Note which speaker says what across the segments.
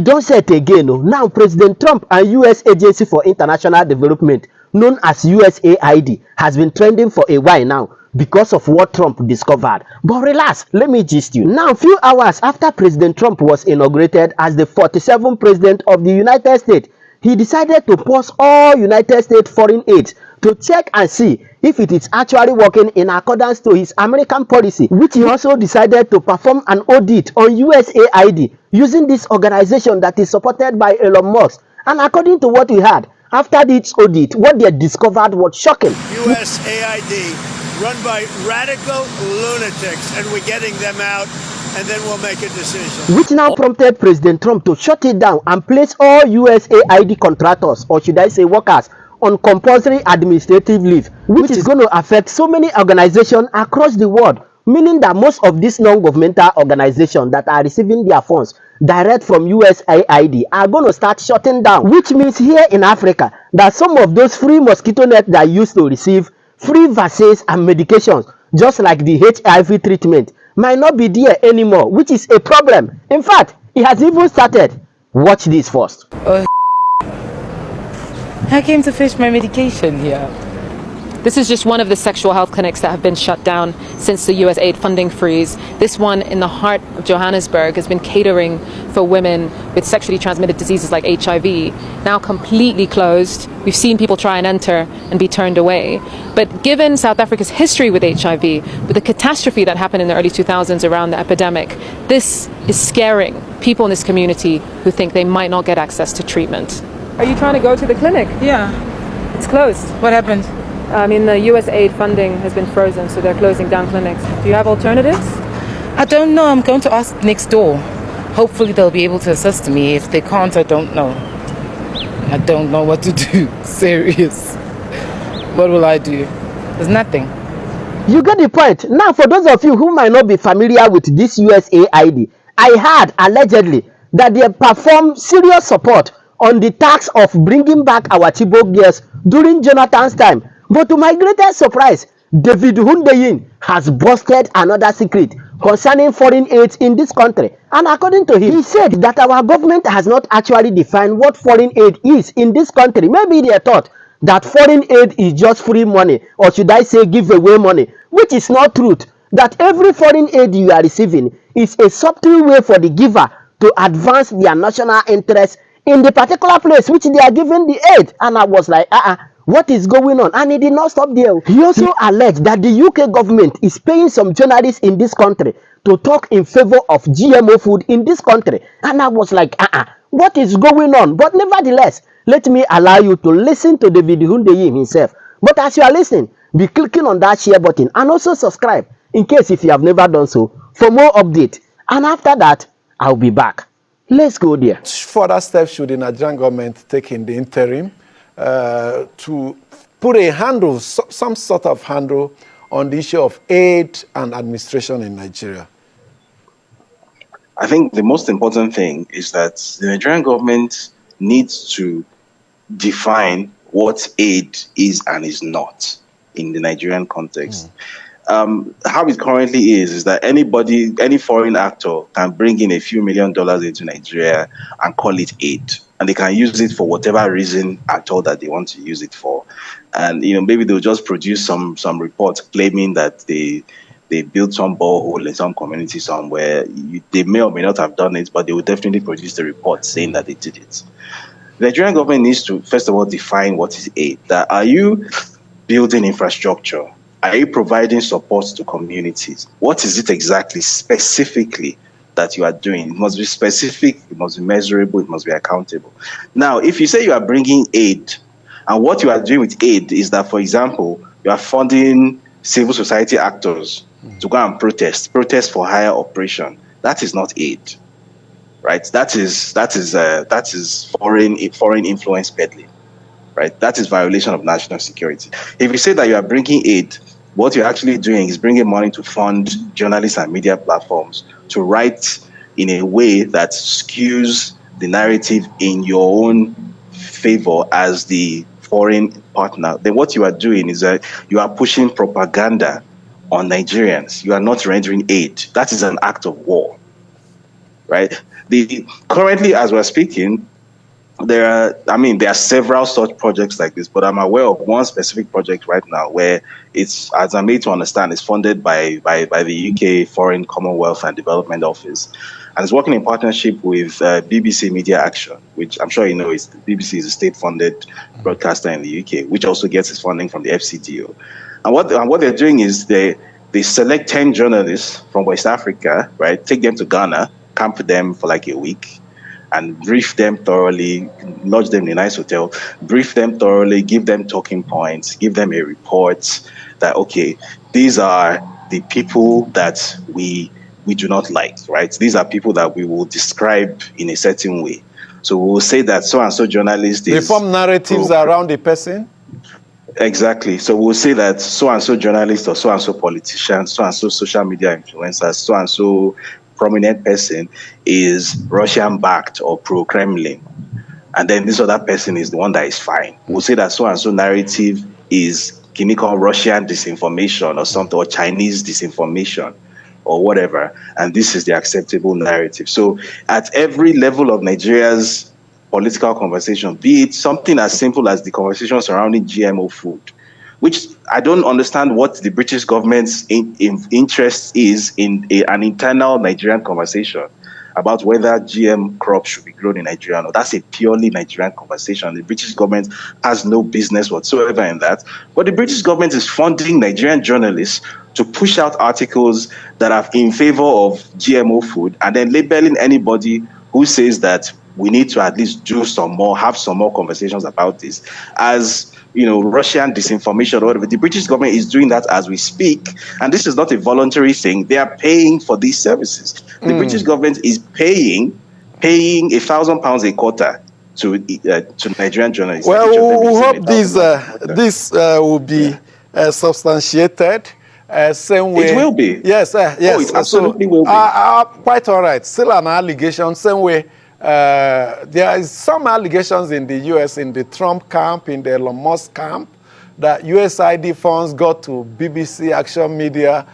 Speaker 1: don't say it again. Now, President Trump and U.S. Agency for International Development, known as USAID, has been trending for a while now because of what Trump discovered. But relax, let me gist you. Now, a few hours after President Trump was inaugurated as the 47th President of the United States, he decided to pause all United States foreign aid to check and see if it is actually working in accordance to his American policy, which he also decided to perform an audit on USAID using this organization that is supported by Elon Musk. And according to what we heard, after this audit, what they discovered was shocking.
Speaker 2: USAID, run by radical lunatics, and we're getting them out, and then we'll make a decision.
Speaker 1: Which now prompted President Trump to shut it down and place all USAID contractors, or should I say workers, on compulsory administrative leave, which is going to affect so many organizations across the world, meaning that most of these non-governmental organizations that are receiving their funds direct from USAID are going to start shutting down, which means here in Africa that some of those free mosquito nets that used to receive free vaccines and medications, just like the HIV treatment, might not be there anymore, which is a problem. In fact, it has even started. Watch this first.
Speaker 3: I came to fetch my medication here.
Speaker 4: This is just one of the sexual health clinics that have been shut down since the US aid funding freeze. This one in the heart of Johannesburg has been catering for women with sexually transmitted diseases like HIV, now completely closed. We've seen people try and enter and be turned away. But given South Africa's history with HIV, with the catastrophe that happened in the early 2000s around the epidemic, this is scaring people in this community who think they might not get access to treatment. Are you trying to go to the clinic?
Speaker 3: Yeah.
Speaker 4: It's closed.
Speaker 3: What happened?
Speaker 4: The US aid funding has been frozen, so they're closing down clinics. Do you have alternatives?
Speaker 3: I don't know. I'm going to ask next door. Hopefully they'll be able to assist me. If they can't, I don't know. I don't know what to do. Serious. What will I do? There's nothing.
Speaker 1: You get the point. Now, for those of you who might not be familiar with this USAID, I heard allegedly that they perform serious support on the task of bringing back our Chibok girls during Jonathan's time. But to my greatest surprise, David Hundeyin has busted another secret concerning foreign aid in this country. And according to him, he said that our government has not actually defined what foreign aid is in this country. Maybe they thought that foreign aid is just free money, or should I say giveaway money, which is not truth. That every foreign aid you are receiving is a subtle way for the giver to advance their national interests in the particular place which they are giving the aid. And I was like, what is going on? And he did not stop there. He also alleged that the UK government is paying some journalists in this country to talk in favor of GMO food in this country. And I was like, what is going on? But nevertheless, let me allow you to listen to David Hundeyin himself. But as you are listening, be clicking on that share button and also subscribe in case if you have never done so for more updates. And after that, I'll be back. Let's go there.
Speaker 5: Further steps should the Nigerian government take in the interim to put a handle, some sort of handle on the issue of aid and administration in Nigeria?
Speaker 6: I think the most important thing is that the Nigerian government needs to define what aid is and is not in the Nigerian context. How it currently is that anybody, any foreign actor can bring in a few $1 million into Nigeria and call it aid. And they can use it for whatever reason at all that they want to use it for. And, maybe they'll just produce some reports claiming that they built some borehole in some community somewhere. They may or may not have done it, but they will definitely produce the report saying that they did it. The Nigerian government needs to, first of all, define what is aid. That are you building infrastructure? Are you providing support to communities? What is it exactly, specifically, that you are doing? It must be specific, it must be measurable, it must be accountable. Now, if you say you are bringing aid, and what you are doing with aid is that, for example, you are funding civil society actors to go and protest for higher operation, that is not aid, right? That is foreign influence peddling. Right? That is violation of national security. If you say that you are bringing aid, what you're actually doing is bringing money to fund journalists and media platforms to write in a way that skews the narrative in your own favor as the foreign partner. Then what you are doing is that you are pushing propaganda on Nigerians. You are not rendering aid. That is an act of war. right? Currently, as we're speaking, there are several such projects like this, but I'm aware of one specific project right now where it's, as I'm made to understand, it's funded by the UK Foreign Commonwealth and Development Office, and it's working in partnership with BBC Media Action, which I'm sure you know is BBC is a state-funded broadcaster in the UK, which also gets its funding from the FCDO. And what they're doing is they select 10 journalists from West Africa, right? Take them to Ghana, camp them for like a week, and brief them thoroughly, lodge them in a nice hotel, brief them thoroughly, give them talking points, give them a report that, okay, these are the people that we do not like, right? These are people that we will describe in a certain way. So we will say that so-and-so journalist
Speaker 5: They form narratives around the person?
Speaker 6: Exactly. So we'll say that so-and-so journalist or so-and-so politician, so-and-so social media influencer, so-and-so prominent person is Russian-backed or pro-Kremlin. And then this other person is the one that is fine. We'll say that so-and-so narrative is Russian disinformation or something, or Chinese disinformation or whatever. And this is the acceptable narrative. So at every level of Nigeria's political conversation, be it something as simple as the conversation surrounding GMO food, which I don't understand what the British government's interest is in an internal Nigerian conversation about whether GM crops should be grown in Nigeria. No, that's a purely Nigerian conversation. The British government has no business whatsoever in that. But the British government is funding Nigerian journalists to push out articles that are in favor of GMO food, and then labeling anybody who says that we need to at least have some more conversations about this as, Russian disinformation or whatever. The British government is doing that as we speak, and this is not a voluntary thing. They are paying for these services. The British government is paying £1,000 a quarter to Nigerian journalists.
Speaker 5: Well, we hope this will be substantiated. Same way.
Speaker 6: It will be.
Speaker 5: Yes, yes.
Speaker 6: Oh, it absolutely will be.
Speaker 5: Quite all right. Still an allegation. Same way. There is some allegations in the U.S., in the Trump camp, in the Elon Musk camp, that USAID funds got to BBC Action Media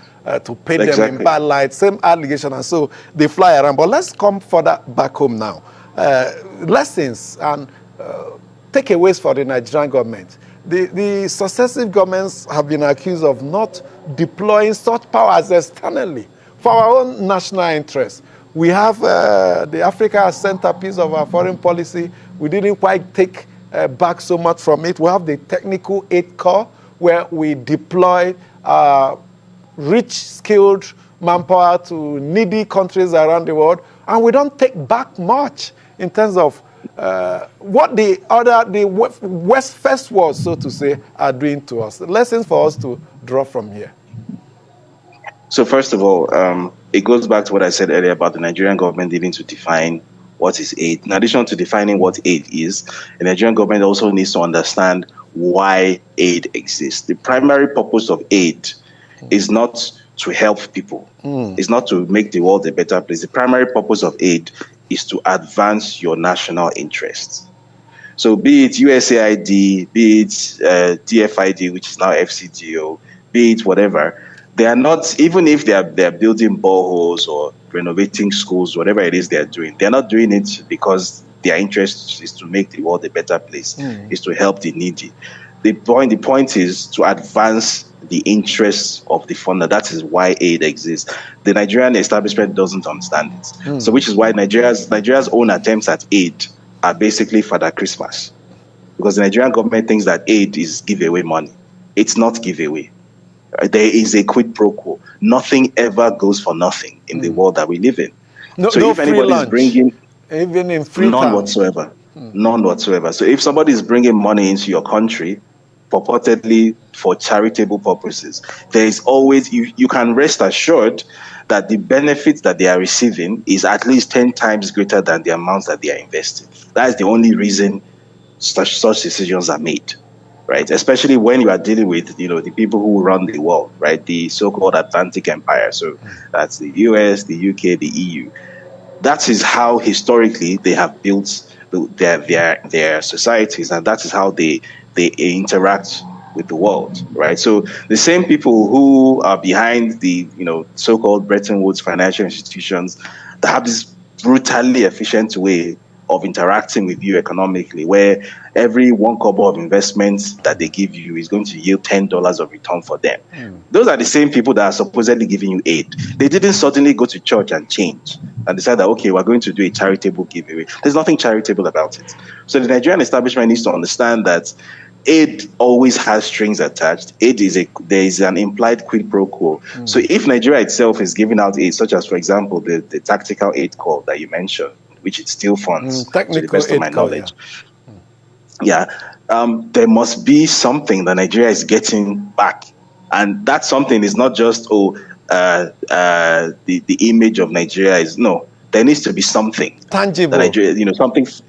Speaker 5: to paint them in bad light. Same allegation, and so they fly around. But let's come further back home now. Lessons and takeaways for the Nigerian government. The successive governments have been accused of not deploying such powers externally for our own national interests. We have the Africa as centerpiece of our foreign policy. We didn't quite take back so much from it. We have the technical aid corps, where we deploy rich, skilled manpower to needy countries around the world, and we don't take back much in terms of what the West First World, so to say, are doing to us. Lessons for us to draw from here.
Speaker 6: So first of all, it goes back to what I said earlier about the Nigerian government needing to define what is aid. In addition to defining what aid is, the Nigerian government also needs to understand why aid exists. The primary purpose of aid is not to help people. It's not to make the world a better place. The primary purpose of aid is to advance your national interests. So be it USAID, be it DFID, which is now FCDO, be it whatever, they are not, even if they're building boreholes or renovating schools, whatever it is they're doing, they're not doing it because their interest is to make the world a better place, is to help the needy. The point is to advance the interests of the funder. That is why aid exists. The Nigerian establishment doesn't understand it. So which is why Nigeria's own attempts at aid are basically Father Christmas. Because the Nigerian government thinks that aid is giveaway money. It's not giveaway. There is a quid pro quo. Nothing ever goes for nothing in the world that we live in. So if anybody is bringing,
Speaker 5: even in free
Speaker 6: none whatsoever, none whatsoever. So if somebody is bringing money into your country, purportedly for charitable purposes, there is always, you can rest assured that the benefits that they are receiving is at least 10 times greater than the amounts that they are investing. That is the only reason such decisions are made. Right, especially when you are dealing with, the people who run the world, right, the so-called Atlantic Empire. So that's the US, the UK, the EU. That is how historically they have built their societies, and that is how they interact with the world, right? So the same people who are behind the so-called Bretton Woods financial institutions that have this brutally efficient way of interacting with you economically, where every 1 kobo of investment that they give you is going to yield $10 of return for them. Those are the same people that are supposedly giving you aid. They didn't suddenly go to church and change and decide that, okay, we're going to do a charitable giveaway. There's nothing charitable about it. So the Nigerian establishment needs to understand that aid always has strings attached. There is an implied quid pro quo. So if Nigeria itself is giving out aid, such as, for example, the tactical aid call that you mentioned, which it still funds, to the best of my knowledge. There must be something that Nigeria is getting back. And that something is not just, the image of Nigeria is, no. There needs to be something
Speaker 5: tangible.
Speaker 6: That Nigeria,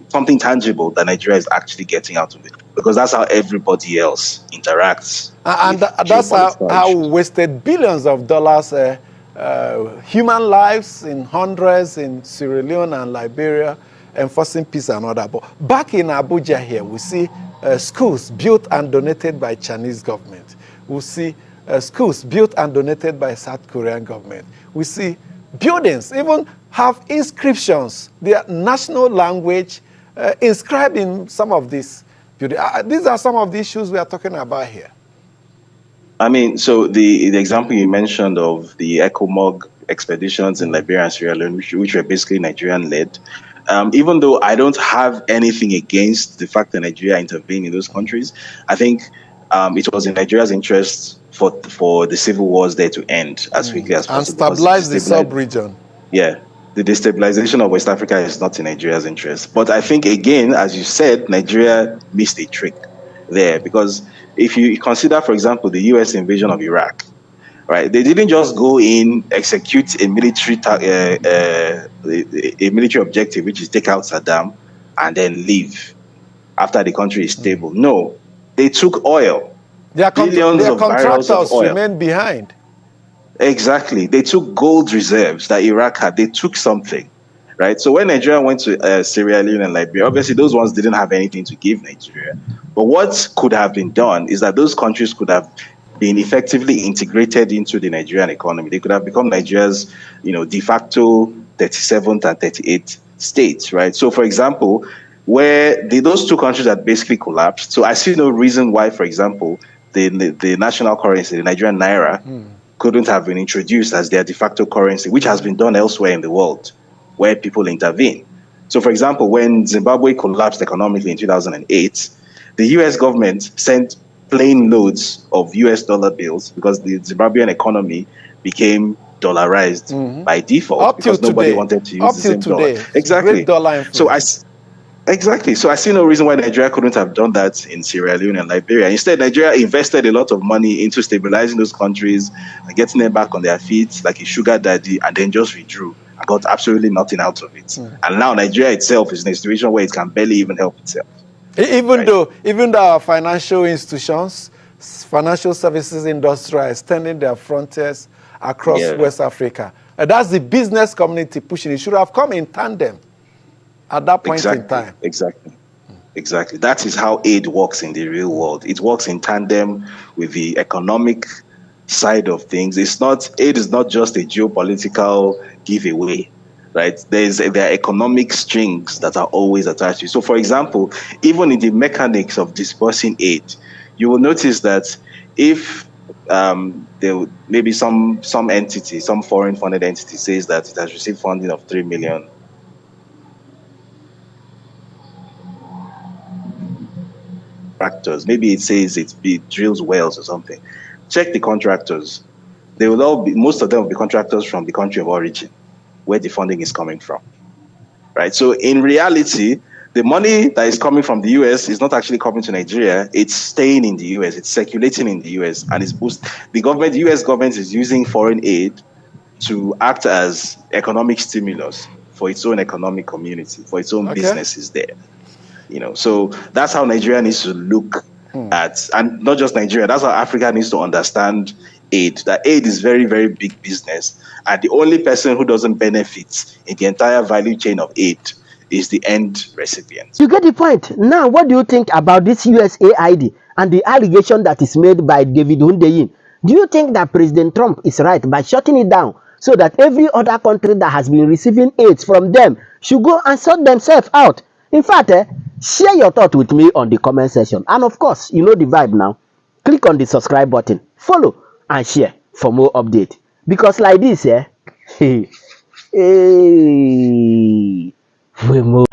Speaker 6: something tangible that Nigeria is actually getting out of it. Because that's how everybody else interacts.
Speaker 5: And that's how we wasted billions of dollars, human lives in hundreds in Sierra Leone and Liberia, enforcing peace and all that. But back in Abuja here, we see schools built and donated by Chinese government. We see schools built and donated by South Korean government. We see buildings even have inscriptions, their national language inscribed in some of these buildings. These are some of the issues we are talking about here.
Speaker 6: I mean, so the example you mentioned of the ECOMOG expeditions in Liberia and Sierra Leone, which were basically Nigerian-led, even though I don't have anything against the fact that Nigeria intervened in those countries, I think it was in Nigeria's interest for the civil wars there to end as quickly as possible.
Speaker 5: And stabilize the sub-region.
Speaker 6: Yeah. The destabilization of West Africa is not in Nigeria's interest. But I think, again, as you said, Nigeria missed a trick there. Because if you consider, for example, the U.S. invasion of Iraq, right? They didn't just go in, execute a military objective, which is take out Saddam, and then leave after the country is stable. No, they took oil.
Speaker 5: Their contractors remained behind.
Speaker 6: Exactly. They took gold reserves that Iraq had. They took something, right? So when Nigeria went to Sierra Leone and Liberia, obviously those ones didn't have anything to give Nigeria. But what could have been done is that those countries could have been effectively integrated into the Nigerian economy. They could have become Nigeria's, de facto 37th and 38th states, right? So, for example, where those two countries had basically collapsed. So I see no reason why, for example, the national currency, the Nigerian naira, couldn't have been introduced as their de facto currency, which has been done elsewhere in the world where people intervene. So, for example, when Zimbabwe collapsed economically in 2008, the US government sent plane loads of US dollar bills because the Zimbabwean economy became dollarized by default because nobody wanted to use the same dollar. Exactly. So I see no reason why Nigeria couldn't have done that in Sierra Leone and Liberia. Instead, Nigeria invested a lot of money into stabilizing those countries and getting them back on their feet like a sugar daddy, and then just withdrew and got absolutely nothing out of it. And now Nigeria itself is in a situation where it can barely even help itself.
Speaker 5: Even though our financial institutions, financial services industry are extending their frontiers across West Africa. That's the business community pushing. It should have come in tandem at that point in time.
Speaker 6: Exactly. That is how aid works in the real world. It works in tandem with the economic side of things. Aid is not just a geopolitical giveaway, right? There are economic strings that are always attached to it. So, for example, even in the mechanics of dispersing aid, you will notice that if there maybe some entity, some foreign funded entity says that it has received funding of 3 million. Contractors. Maybe it says it drills wells or something. Check the contractors. They will most of them will be contractors from the country of origin, where the funding is coming from, right? So in reality, the money that is coming from the US is not actually coming to Nigeria. It's staying in the US. It's circulating in the US, and the US government is using foreign aid to act as economic stimulus for its own economic community, for its own businesses there. So that's how Nigeria needs to look at, and not just Nigeria, that's how Africa needs to understand aid. That aid is very, very big business, and the only person who doesn't benefit in the entire value chain of aid is the end recipient.
Speaker 1: You get the point. Now, what do you think about this USAID and the allegation that is made by David Hundeyin? Do you think that President Trump is right by shutting it down so that every other country that has been receiving aid from them should go and sort themselves out. In fact, share your thought with me on the comment section. And of course, you know the vibe now. Click on the subscribe button, follow and share for more update. Because like this, hey, we move.